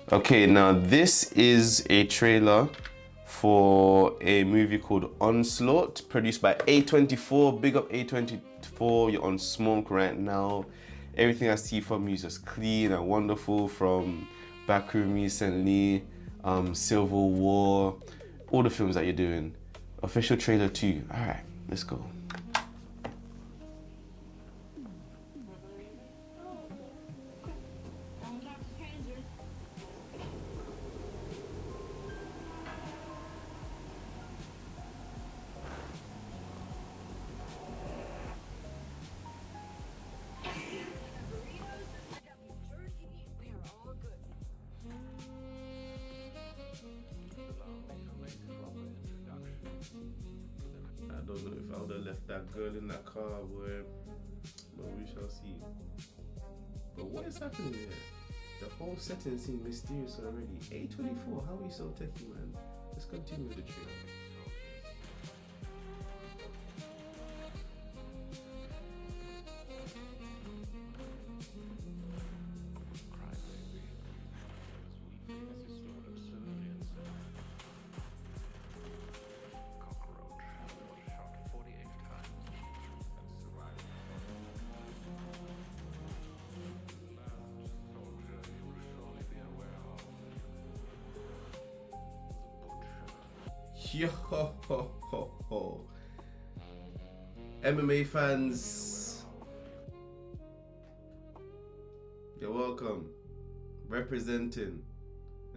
Okay, now this is a trailer for a movie called Onslaught, produced by A24. Big up A24, you're on smoke right now. Everything I see from you is just clean and wonderful, from Backroom recently, Civil War, all the films that you're doing. Official trailer 2. All right, let's go. I don't know if I would have left that girl in that car, boy, but we shall see. But what is happening here? The whole setting seems mysterious already. A24, how are you so techy, man? Let's continue with the trailer. Yo ho ho ho ho. MMA fans, you're welcome. Representing,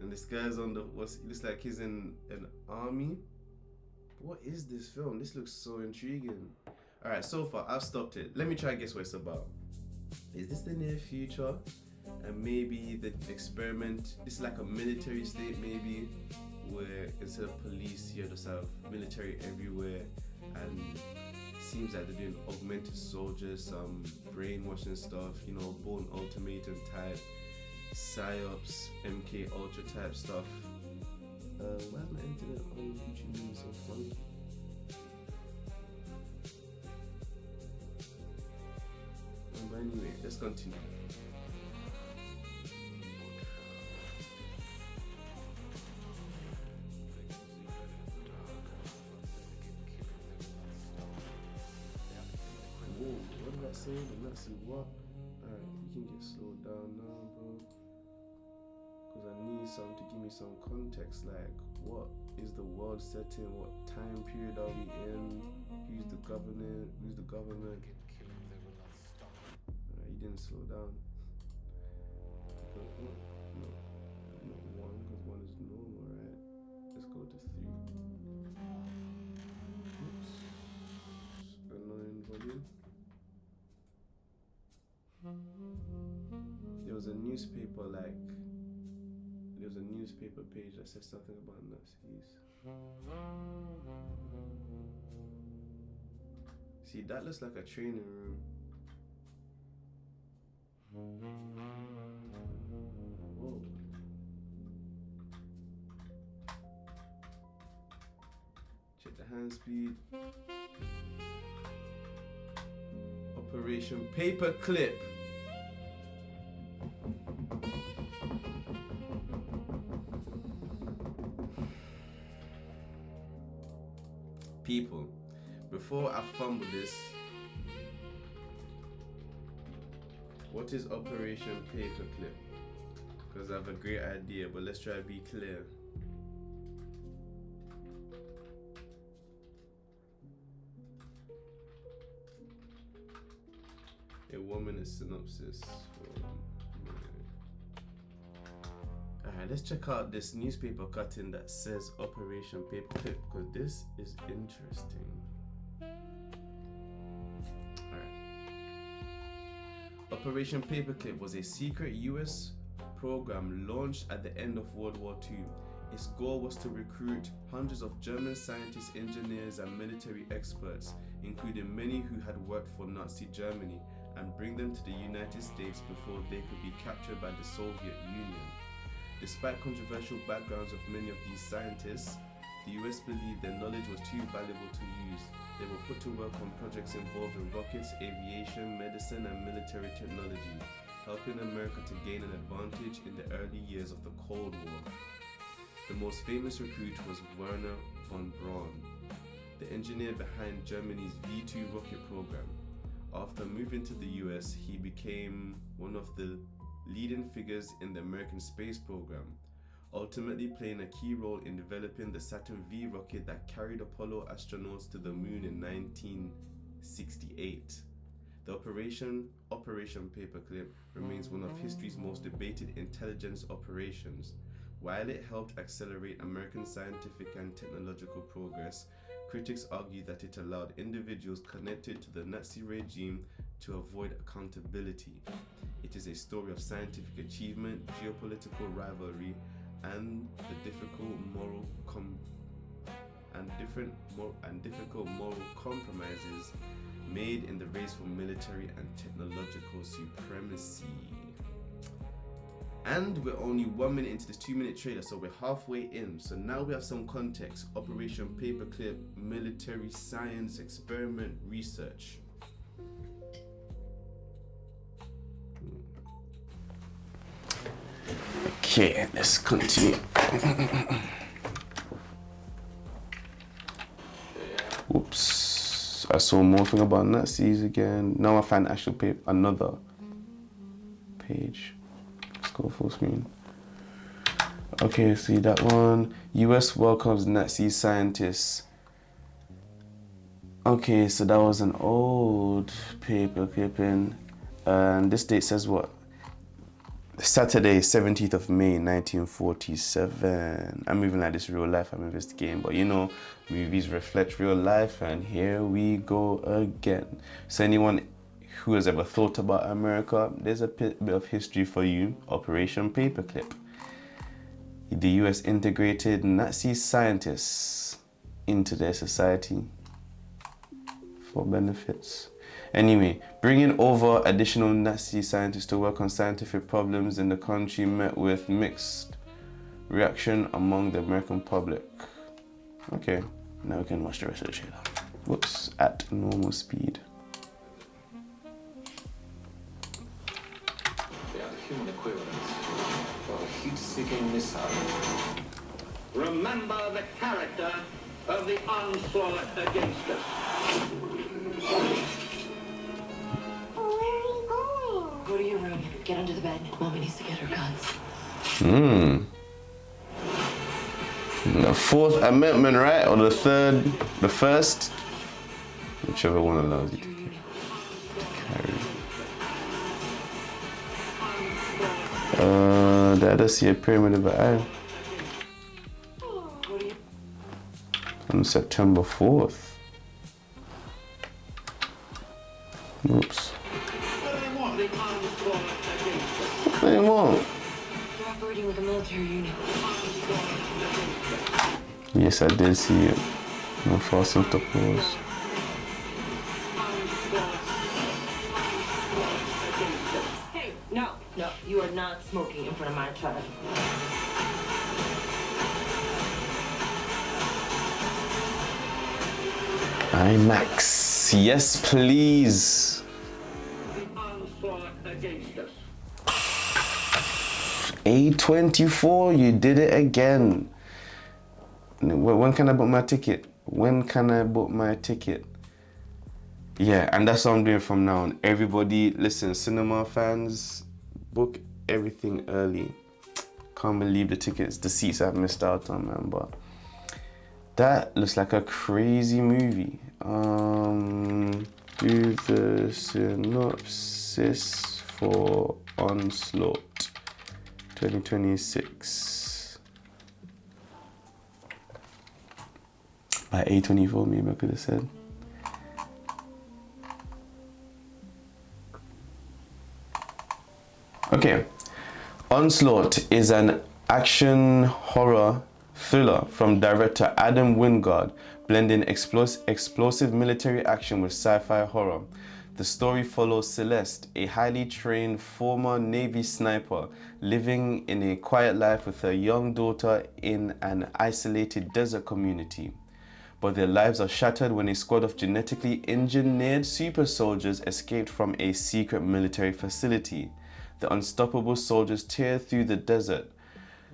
and this guy's on the what's it looks like he's in an army. What is this film? This looks so intriguing. All right, so far I've stopped it. Let me try and guess what it's about. Is this the near future? And maybe the experiment. This is like a military state, maybe, where instead of police, you just have military everywhere, and it seems like they're doing augmented soldiers, some brainwashing stuff, you know, Born Ultimatum type, PsyOps, MK Ultra type stuff. Why is my internet on YouTube being so funky? But anyway, let's continue. Say the Nazi what? Alright, you can get slowed down now, bro. Because I need some to give me some context, like what is the world setting, what time period are we in, who's the government, Alright, you didn't slow down. No, not one, because one is normal, right? Let's go to 3. Oops. Annoying volume. There was a newspaper page that said something about Nazis. See, that looks like a training room. Whoa. Check the hand speed. Operation Paperclip. People, before I fumble this, what is Operation Paperclip? Because I have a great idea, but let's try to be clear. A woman synopsis. Alright, let's check out this newspaper cutting that says Operation Paperclip, because this is interesting. Alright. Operation Paperclip was a secret US program launched at the end of World War II. Its goal was to recruit hundreds of German scientists, engineers, and military experts, including many who had worked for Nazi Germany, and bring them to the United States before they could be captured by the Soviet Union. Despite controversial backgrounds of many of these scientists, the US believed their knowledge was too valuable to use. They were put to work on projects involving rockets, aviation, medicine, and military technology, helping America to gain an advantage in the early years of the Cold War. The most famous recruit was Werner von Braun, the engineer behind Germany's V-2 rocket program. After moving to the US, he became one of the leading figures in the American space program, ultimately playing a key role in developing the Saturn V rocket that carried Apollo astronauts to the moon in 1968. The Operation Paperclip remains one of history's most debated intelligence operations. While it helped accelerate American scientific and technological progress, critics argue that it allowed individuals connected to the Nazi regime to avoid accountability. It is a story of scientific achievement, geopolitical rivalry, and the difficult moral compromises made in the race for military and technological supremacy. And we're only 1 minute into this 2-minute trailer, so we're halfway in. So now we have some context. Operation Paperclip, military science experiment research. Okay, let's continue. Oops, I saw more thing about Nazis again. Now I find actual paper, another page. Let's go full screen. Okay, see that one. US welcomes Nazi scientists. Okay, so that was an old paper clipping. And this date says what? Saturday, 17th of May, 1947. I'm moving like this real life, I'm investigating, but you know, movies reflect real life, and here we go again. So anyone who has ever thought about America, there's a bit of history for you. Operation Paperclip. The US integrated Nazi scientists into their society for benefits. Anyway, bringing over additional Nazi scientists to work on scientific problems in the country met with mixed reaction among the American public. Okay, now we can watch the rest of the trailer. Whoops, at normal speed. They are the human equivalents for a heat-seeking missile. Remember the character of the onslaught against us. Go to your room. Get under the bed. Mommy needs to get her guns. The Fourth Amendment, right? Or the first? Whichever one allows you to carry. There I just see a pyramid of an eye. On September 4th. Oops. What do they want? You're operating like a military unit. Yes, I did see it. No false interpose. Hey, no, you are not smoking in front of my child. IMAX, yes please. A24, you did it again. When can I book my ticket? Yeah, and that's what I'm doing from now on. Everybody, listen, cinema fans, book everything early. Can't believe the seats I've missed out on, man, but that looks like a crazy movie. Do the synopsis for Onslaught 2026. By A24, maybe I could have said. Okay, Onslaught is an action horror thriller from director Adam Wingard, blending explosive military action with sci-fi horror. The story follows Celeste, a highly trained former Navy sniper living in a quiet life with her young daughter in an isolated desert community. But their lives are shattered when a squad of genetically engineered super soldiers escaped from a secret military facility. the unstoppable soldiers tear through the desert.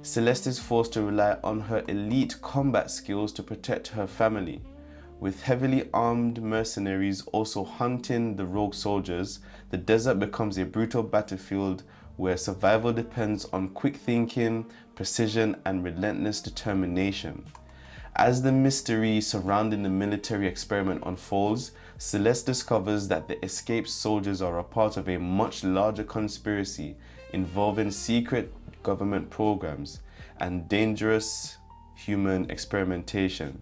Celeste is forced to rely on her elite combat skills to protect her family. With heavily armed mercenaries also hunting the rogue soldiers, the desert becomes a brutal battlefield where survival depends on quick thinking, precision, and relentless determination. As the mystery surrounding the military experiment unfolds, Celeste discovers that the escaped soldiers are a part of a much larger conspiracy involving secret government programs and dangerous human experimentation.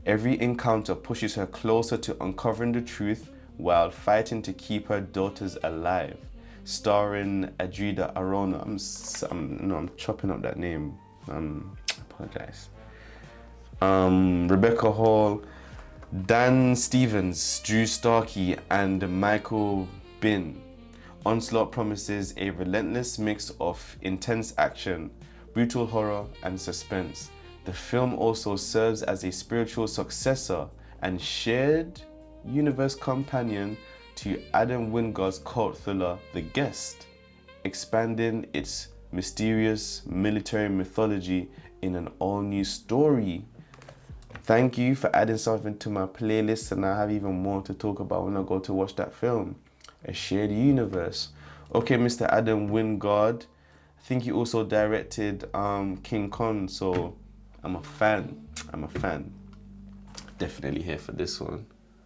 Every encounter pushes her closer to uncovering the truth while fighting to keep her daughters alive. Starring Adria Arjona. I'm chopping up that name. I apologize. Rebecca Hall, Dan Stevens, Drew Starkey, and Michael Bin. Onslaught promises a relentless mix of intense action, brutal horror, and suspense. The film also serves as a spiritual successor and shared universe companion to Adam Wingard's cult thriller, The Guest, expanding its mysterious military mythology in an all-new story. Thank you for adding something to my playlist, and I have even more to talk about when I go to watch that film. A shared universe. Okay, Mr. Adam Wingard, I think he also directed King Kong, so I'm a fan. Definitely here for this one.